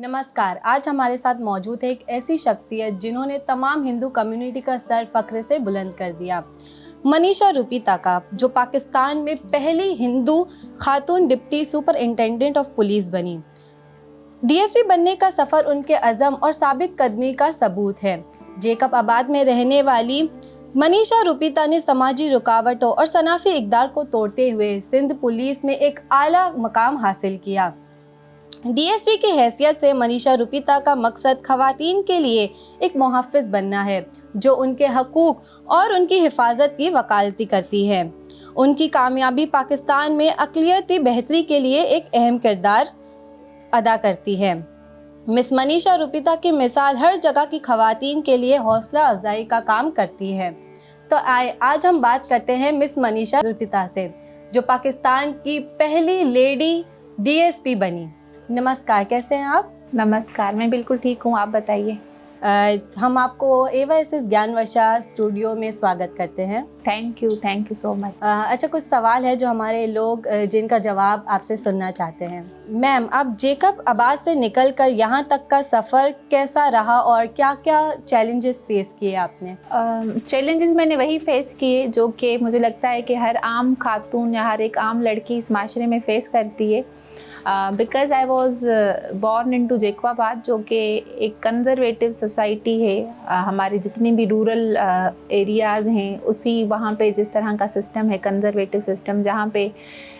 नमस्कार। आज हमारे साथ मौजूद है एक ऐसी शख्सियत जिन्होंने तमाम हिंदू कम्युनिटी का सर फख्र से बुलंद कर दिया। मनीषा रुपीताका, जो पाकिस्तान में पहली हिंदू खातून डिप्टी सुपरिंटेंडेंट ऑफ पुलिस बनी। डीएसपी बनने का सफ़र उनके अज़म और साबित कदमी का सबूत है। जेकब आबाद में रहने वाली मनीषा रुपीता ने समाजी रुकावटों और सनाफी इक़दार को तोड़ते हुए सिंध पुलिस में एक आला मकाम हासिल किया। डीएसपी की हैसियत से मनीषा रुपीता का मकसद ख़वातीन के लिए एक मुहफ़्फ़िज़ बनना है, जो उनके हकूक़ और उनकी हिफाजत की वकालती करती है। उनकी कामयाबी पाकिस्तान में अक़लियती बेहतरी के लिए एक अहम किरदार अदा करती है। मिस मनीषा रुपीता की मिसाल हर जगह की ख़वातीन के लिए हौसला अफजाई का काम करती है। तो आज हम बात करते हैं मिस मनीषा रुपीता से, जो पाकिस्तान की पहली लेडी डीएसपी बनी। नमस्कार, कैसे हैं आप? नमस्कार, मैं बिल्कुल ठीक हूँ, आप बताइए। हम आपको AYSS ज्ञानवर्षा स्टूडियो में स्वागत करते हैं। Thank you so much. अच्छा, कुछ सवाल है जो हमारे लोग जिनका जवाब आपसे सुनना चाहते हैं। मैम, आप जेकब आबाद से निकलकर यहाँ तक का सफ़र कैसा रहा और क्या क्या चैलेंजेस फेस किए आपने? चैलेंजेस मैंने वही फेस किए जो कि मुझे लगता है कि हर आम खातून या हर एक आम लड़की इस माशरे में फ़ेस करती है। Because I was born in to Jacobabad, जो कि एक कंज़र्वेटिव सोसाइटी है। हमारे जितने भी रूरल एरियाज़ हैं उसी वहाँ पे जिस तरह का सिस्टम है, कंज़र्वेटिव सिस्टम, जहाँ पे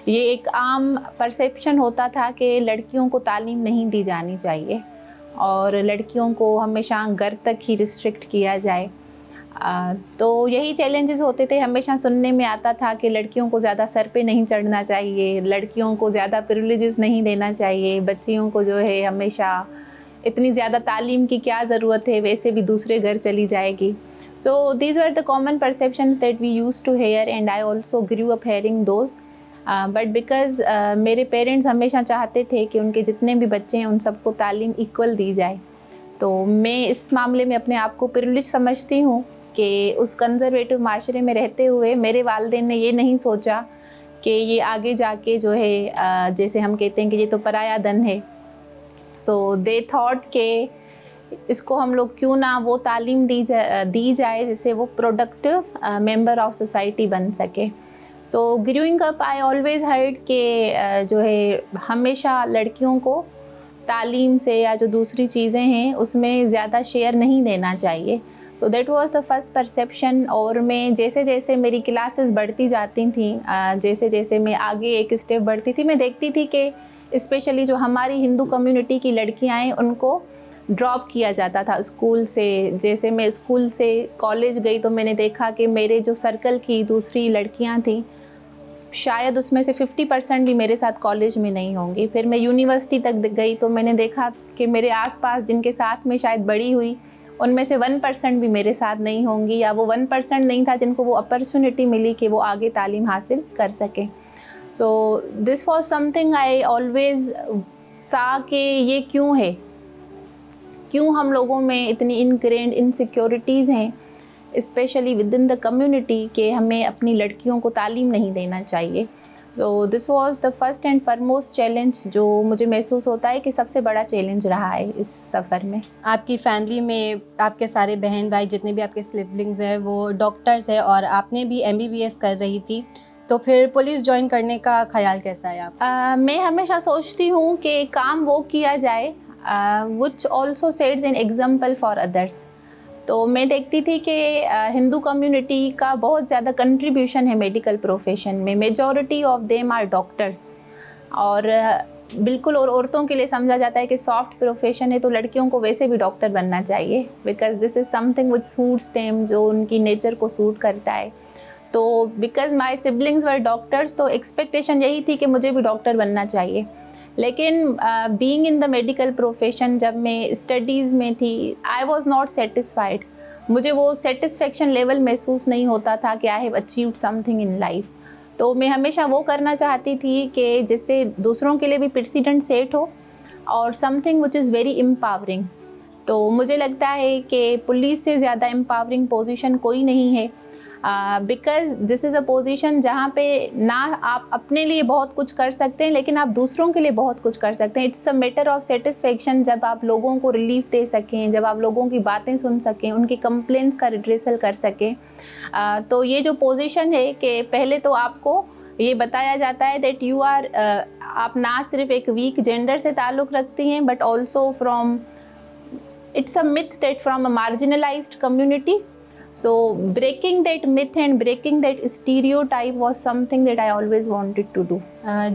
ये एक आम परसेप्शन होता था कि लड़कियों को तालीम नहीं दी जानी चाहिए और लड़कियों को हमेशा घर तक ही रिस्ट्रिक्ट किया जाए। तो यही चैलेंजेस होते थे। हमेशा सुनने में आता था कि लड़कियों को ज़्यादा सर पे नहीं चढ़ना चाहिए, लड़कियों को ज़्यादा प्रिविलेजेस नहीं देना चाहिए, बच्चियों को जो है हमेशा इतनी ज़्यादा तालीम की क्या ज़रूरत है, वैसे भी दूसरे घर चली जाएगी। So these were the common perceptions that we used to hear and I also grew up hearing those. But because मेरे पेरेंट्स हमेशा चाहते थे कि उनके जितने भी बच्चे हैं उन सबको तालीम इक्वल दी जाए, तो मैं इस मामले में अपने आप को प्रिविलेज समझती हूँ कि उस कंज़र्वेटिव माशरे में रहते हुए मेरे वालिदैन ने ये नहीं सोचा कि ये आगे जाके जो है जैसे हम कहते हैं कि ये तो पराया धन है। सो दे थॉट कि इसको हम लोग क्यों ना वो तालीम दी जाए जिससे वो प्रोडक्टिव मेंबर ऑफ सोसाइटी बन सके। सो growing up I always heard कि जो है हमेशा लड़कियों को तालीम से या जो दूसरी चीज़ें हैं उसमें ज़्यादा शेयर नहीं देना चाहिए। So that was the first perception. और मैं जैसे जैसे मेरी क्लासेस बढ़ती जाती थी, जैसे जैसे मैं आगे एक स्टेप बढ़ती थी, मैं देखती थी कि स्पेशली जो हमारी हिंदू कम्युनिटी की लड़कियां हैं उनको ड्रॉप किया जाता था स्कूल से। जैसे मैं स्कूल से कॉलेज गई तो मैंने देखा कि मेरे जो सर्कल की दूसरी लड़कियां थीं, शायद उसमें से 50% भी मेरे साथ कॉलेज में नहीं होंगी। फिर मैं यूनिवर्सिटी तक गई तो मैंने देखा कि मेरे आसपास जिनके साथ में शायद बड़ी हुई उनमें से 1% भी मेरे साथ नहीं होंगी, या वो 1% नहीं था जिनको वो अपॉर्चुनिटी मिली कि वो आगे तालीम हासिल कर सकें। सो this was something I always सा कि ये क्यों है, क्यों हम लोगों में इतनी इनग्रेन्ड इनसिक्योरिटीज़ हैं specially with in the community कि हमें अपनी लड़कियों को तालीम नहीं देना चाहिए। So this was the first and foremost challenge जो मुझे महसूस होता है कि सबसे बड़ा चैलेंज रहा है इस सफ़र में। आपकी फैमिली में आपके सारे बहन भाई जितने भी आपके सिबलिंग्स हैं वो डॉक्टर्स हैं और आपने भी MBBS कर रही थी, तो फिर पुलिस ज्वाइन करने का ख्याल कैसा है आप? मैं हमेशा सोचती हूँ कि काम वो किया जाए which also sets an example for others. तो मैं देखती थी कि हिंदू कम्युनिटी का बहुत ज़्यादा कंट्रीब्यूशन है मेडिकल प्रोफेशन में। Majority of them are doctors, और बिल्कुल और औरतों के लिए समझा जाता है कि सॉफ्ट प्रोफेशन है तो लड़कियों को वैसे भी डॉक्टर बनना चाहिए, because this is something which suits them, जो उनकी नेचर को सूट करता है। तो because my siblings were doctors, तो एक्सपेक्टेशन यही थी कि मुझे भी डॉक्टर बनना चाहिए। लेकिन being in the medical profession, जब मैं स्टडीज़ में थी, आई वॉज नॉट सेटिस्फाइड। मुझे वो सेटिस्फेक्शन लेवल महसूस नहीं होता था कि I have achieved something in life. तो मैं हमेशा वो करना चाहती थी कि जिससे दूसरों के लिए भी प्रेसिडेंट सेट हो और something which is very empowering. तो मुझे लगता है कि पुलिस से ज़्यादा एम्पावरिंग पोजीशन कोई नहीं है। Because this is a position जहाँ पे ना आप अपने लिए बहुत कुछ कर सकते हैं लेकिन आप दूसरों के लिए बहुत कुछ कर सकते हैं. It's a matter of satisfaction जब आप लोगों को रिलीफ दे सकें, जब आप लोगों की बातें सुन सकें, उनकी कंप्लेंट्स का रिड्रेसल कर सकें. तो ये जो पोजीशन है कि पहले तो आपको ये बताया जाता है दैट यू आर, आप ना सिर्फ एक वीक जेंडर से ताल्लुक़ रखती हैं but also from, it's a myth that from a marginalized community. So breaking that myth and breaking that stereotype was something that I always wanted to do.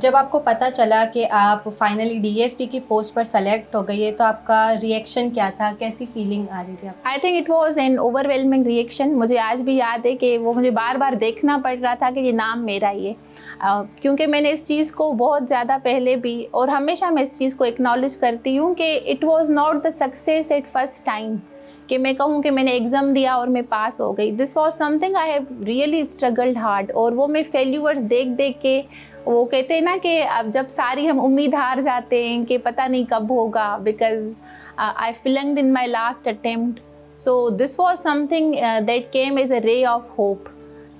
जब आपको पता चला कि आप फाइनली डीएसपी की पोस्ट पर सेलेक्ट हो गई है तो आपका रिएक्शन क्या था, कैसी फीलिंग आ रही थी आपको? I think it was an overwhelming reaction. मुझे आज भी याद है कि वो मुझे बार बार देखना पड़ रहा था कि ये नाम मेरा ही है, क्योंकि मैंने इस चीज़ को बहुत ज़्यादा पहले भी और हमेशा मैं इस चीज़ को एक्नॉलेज करती हूँ कि it was not the success at first time कि मैं कहूँ कि मैंने एग्ज़ाम दिया और मैं पास हो गई. This was something I have really struggled hard. और वो मैं फेल्यूअर्स देख देख के, वो कहते हैं ना कि अब जब सारी हम उम्मीद हार जाते हैं कि पता नहीं कब होगा, because I flunked in my last attempt. So this was something that came as a ray of hope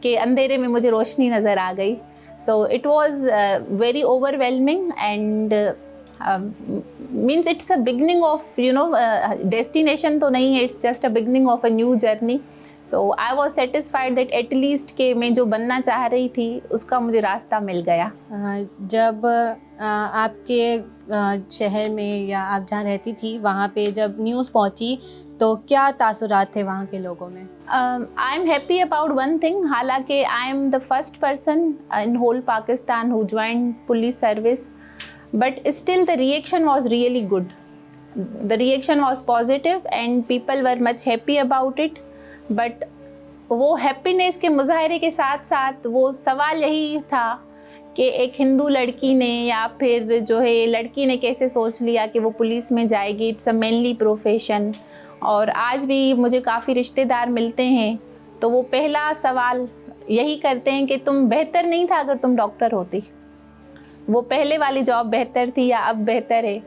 कि अंधेरे में मुझे रोशनी नज़र आ गई. So it was very overwhelming and means it's a beginning of, you know, destination तो नहीं है, it's just a beginning of a new journey. So I was satisfied that at least कि मैं जो बनना चाह रही थी उसका मुझे रास्ता मिल गया. जब आपके शहर में या आप जहाँ रहती थी वहाँ पे जब न्यूज़ पहुँची तो क्या तासुरात थे वहाँ के लोगों में? I am happy about one thing. हालांकि I am the first person in whole Pakistan who joined police service, but still the reaction was really good. The reaction was positive and people were much happy about it. But वो happiness के मुजाहरे के साथ साथ वो सवाल यही था कि एक हिंदू लड़की ने या फिर जो है लड़की ने कैसे सोच लिया कि वो पुलिस में जाएगी. It's a mainly profession. और आज भी मुझे काफ़ी रिश्तेदार मिलते हैं तो वो पहला सवाल यही करते हैं कि तुम बेहतर नहीं था अगर तुम डॉक्टर होती, वो पहले वाली जॉब बेहतर थी या अब बेहतर है.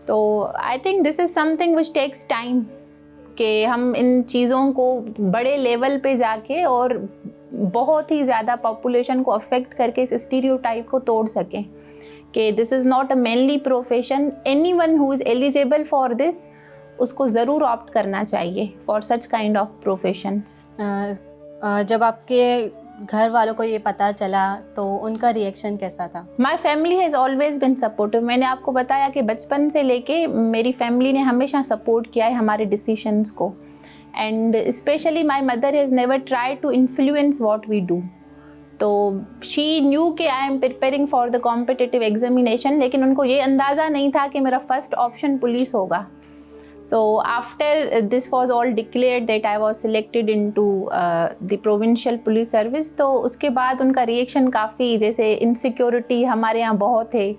तो I think this is something which takes time कि हम इन चीज़ों को बड़े लेवल पे जाके और बहुत ही ज़्यादा पॉपुलेशन को अफेक्ट करके इस स्टीरियोटाइप को तोड़ सकें कि this is not a mainly profession. Anyone who is eligible for this उसको ज़रूर ऑप्ट करना चाहिए for such kind of professions. जब आपके घर वालों को ये पता चला तो उनका रिएक्शन कैसा था? My family has always been supportive. मैंने आपको बताया कि बचपन से लेके मेरी फैमिली ने हमेशा सपोर्ट किया है हमारे डिसीशंस को. And especially my mother has never try to influence what we do. तो शी न्यू कि I am preparing for the competitive examination, लेकिन उनको ये अंदाज़ा नहीं था कि मेरा फर्स्ट ऑप्शन पुलिस होगा. So after this was all declared that I was selected into the provincial police service, तो उसके बाद उनका रिएक्शन काफ़ी, जैसे इनसिक्योरिटी हमारे यहाँ बहुत है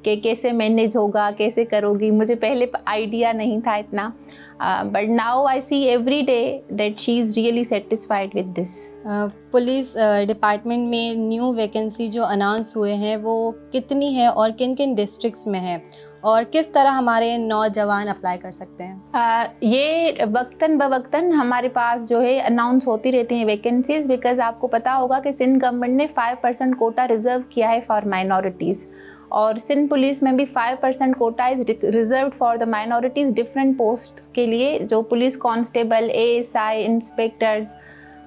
कि कैसे मैनेज होगा, कैसे करोगी. मुझे पहले आइडिया नहीं था इतना, but now I see every day that she is really satisfied with this. Police department में न्यू वैकेंसी जो अनाउंस हुए हैं वो कितनी है और किन किन डिस्ट्रिक्ट्स में है और किस तरह हमारे नौजवान अप्लाई कर सकते हैं? ये वक्तन बवक्तन हमारे पास जो है अनाउंस होती रहती हैं वैकेंसीज. बिकॉज आपको पता होगा कि सिंध गवर्नमेंट ने 5% कोटा रिजर्व किया है फॉर माइनॉरिटीज़, और सिंध पुलिस में भी 5% quota is reserve for the minorities different post के लिए, जो पुलिस कांस्टेबल, एएसआई, इंस्पेक्टर्स,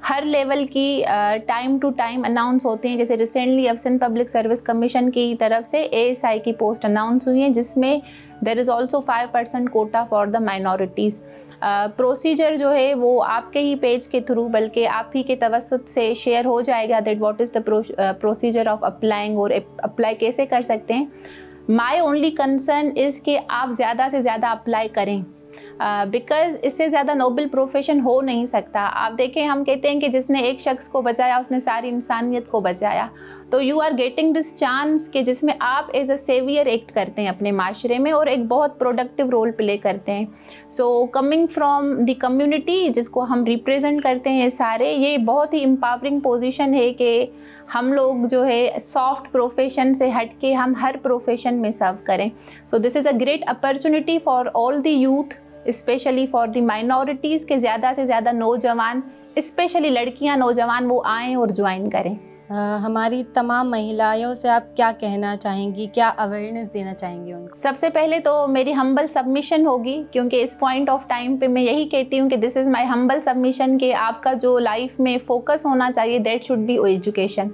हर लेवल की टाइम टू टाइम अनाउंस होती हैं. जैसे रिसेंटली अब सिंध पब्लिक सर्विस कमीशन की तरफ से एएसआई की पोस्ट अनाउंस हुई है जिसमें there is also 5% quota for the minorities. Procedure जो है वो आपके ही पेज के थ्रू, बल्कि आप ही के तवसुत से शेयर हो जाएगा that what is the procedure of applying और अप्लाई कैसे कर सकते हैं. माई ओनली कंसर्न इज़ कि आप ज़्यादा से ज़्यादा अप्लाई करें, बिकॉज इससे ज़्यादा नोबल प्रोफेशन हो नहीं सकता. आप देखें, हम कहते हैं कि जिसने एक शख्स को बचाया उसने सारी इंसानियत को बचाया. तो you are getting this chance कि जिसमें आप एज अ सेवियर एक्ट करते हैं अपने माशरे में और एक बहुत प्रोडक्टिव रोल प्ले करते हैं. So coming from the community जिसको हम रिप्रेजेंट करते हैं सारे, ये बहुत ही एम्पावरिंग पोजीशन है कि हम लोग जो है सॉफ्ट प्रोफेशन से हट के हम हर प्रोफेशन में सर्व करें. So this is a great opportunity for all the youth, specially for the minorities के ज़्यादा से ज़्यादा नौजवान स्पेशली लड़कियां, नौजवान वो आएँ और ज्वाइन करें। हमारी तमाम महिलाओं से आप क्या कहना चाहेंगी, क्या अवेयरनेस देना चाहेंगी उनको? सबसे पहले तो मेरी हम्बल सबमिशन होगी, क्योंकि इस पॉइंट ऑफ टाइम पे मैं यही कहती हूँ कि this is my humble submission कि आपका जो लाइफ में फोकस होना चाहिए दैट शुड बी एजुकेशन।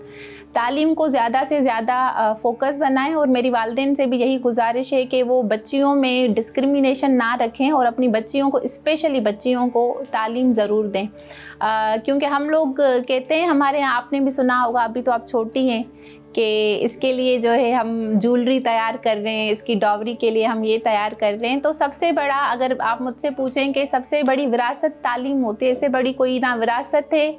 तालीम को ज़्यादा से ज़्यादा फोकस बनाएं, और मेरी वालिदैन से भी यही गुजारिश है कि वो बच्चियों में डिस्क्रिमिनेशन ना रखें और अपनी बच्चियों को, स्पेशली बच्चियों को तालीम ज़रूर दें। क्योंकि हम लोग कहते हैं, हमारे यहाँ आपने भी सुना होगा, अभी तो आप छोटी हैं, कि इसके लिए जो है हम ज्वेलरी तैयार कर रहे हैं, इसकी डॉवरी के लिए हम ये तैयार कर रहे हैं। तो सबसे बड़ा, अगर आप मुझसे पूछें कि सबसे बड़ी विरासत तालीम होती है, इससे बड़ी कोई ना विरासत है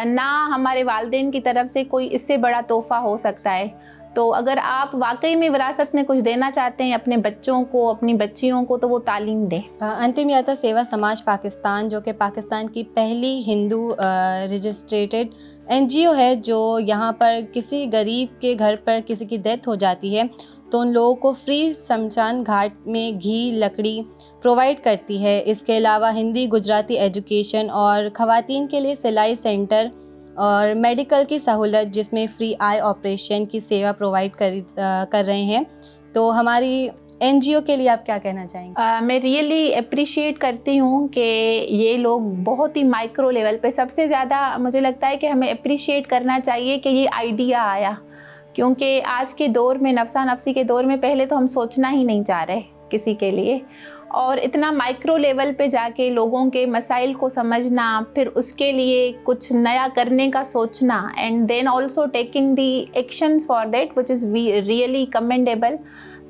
ना हमारे वालिदैन की तरफ से कोई इससे बड़ा तोहफ़ा हो सकता है। तो अगर आप वाकई में विरासत में कुछ देना चाहते हैं अपने बच्चों को, अपनी बच्चियों को, तो वो तालीम दें। अंतिम यात्रा सेवा समाज पाकिस्तान, जो कि पाकिस्तान की पहली हिंदू रजिस्ट्रेटेड NGO है, जो यहाँ पर किसी गरीब के घर पर किसी की डेथ हो जाती है तो उन लोगों को फ्री शमशान घाट में घी, लकड़ी प्रोवाइड करती है। इसके अलावा हिंदी गुजराती एजुकेशन और ख़वातीन के लिए सिलाई सेंटर और मेडिकल की सहूलत, जिसमें फ्री आई ऑपरेशन की सेवा प्रोवाइड कर रहे हैं। तो हमारी NGO के लिए आप क्या कहना चाहेंगे? मैं रियली अप्रिशिएट करती हूँ कि ये लोग बहुत ही माइक्रो लेवल पे, सबसे ज़्यादा मुझे लगता है कि हमें अप्रिशिएट करना चाहिए कि ये आइडिया आया, क्योंकि आज के दौर में, नफसा नफसी के दौर में, पहले तो हम सोचना ही नहीं चाह रहे किसी के लिए, और इतना माइक्रो लेवल पे जाके लोगों के मसाइल को समझना, फिर उसके लिए कुछ नया करने का सोचना, and then also taking the actions for that which is really commendable.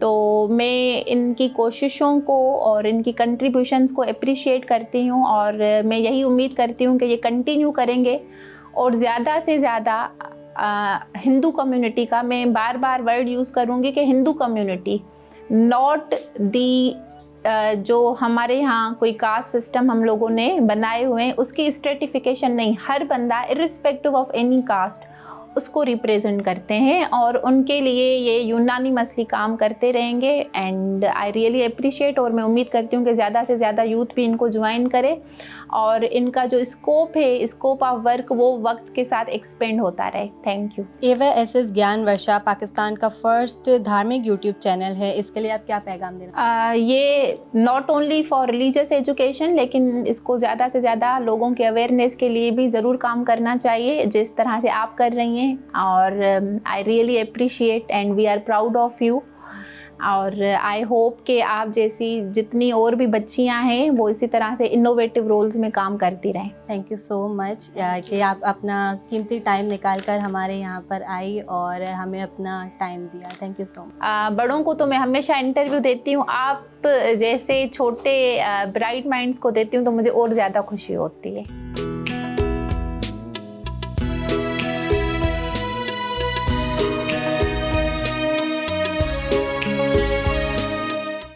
तो मैं इनकी कोशिशों को और इनकी कंट्रीब्यूशंस को अप्रिशिएट करती हूँ, और मैं यही उम्मीद करती हूँ कि ये कंटिन्यू करेंगे, और ज़्यादा से ज़्यादा हिंदू कम्युनिटी का, मैं बार बार वर्ड यूज़ करूँगी कि हिंदू कम्युनिटी, नॉट दी जो हमारे यहाँ कोई कास्ट सिस्टम हम लोगों ने बनाए हुए हैं उसकी स्ट्रेटिफिकेशन नहीं, हर बंदा इर्रिस्पेक्टिव ऑफ एनी कास्ट उसको रिप्रेजेंट करते हैं, और उनके लिए ये यूनानिमसली काम करते रहेंगे। एंड आई रियली अप्रिशिएट, और मैं उम्मीद करती हूँ कि ज़्यादा से ज़्यादा यूथ भी इनको ज्वाइन करे, और इनका जो स्कोप है, स्कोप ऑफ वर्क, वो वक्त के साथ एक्सपेंड होता रहे। Thank you. AYSS ज्ञान वर्षा पाकिस्तान का फर्स्ट धार्मिक YouTube चैनल है, इसके लिए आप क्या पैगाम देना? ये not only for religious education, लेकिन इसको ज़्यादा से ज़्यादा लोगों के अवेयरनेस के लिए भी ज़रूर काम करना चाहिए, जिस तरह से आप कर रही हैं। और I really appreciate and we are proud of you, और आई होप कि आप जैसी जितनी और भी बच्चियां हैं वो इसी तरह से इनोवेटिव रोल्स में काम करती रहें। थैंक यू सो मच कि आप अपना कीमती टाइम निकाल कर हमारे यहाँ पर आई और हमें अपना टाइम दिया। Thank you so much. बड़ों को तो मैं हमेशा इंटरव्यू देती हूँ, आप जैसे छोटे ब्राइट माइंड्स को देती हूँ तो मुझे और ज़्यादा खुशी होती है।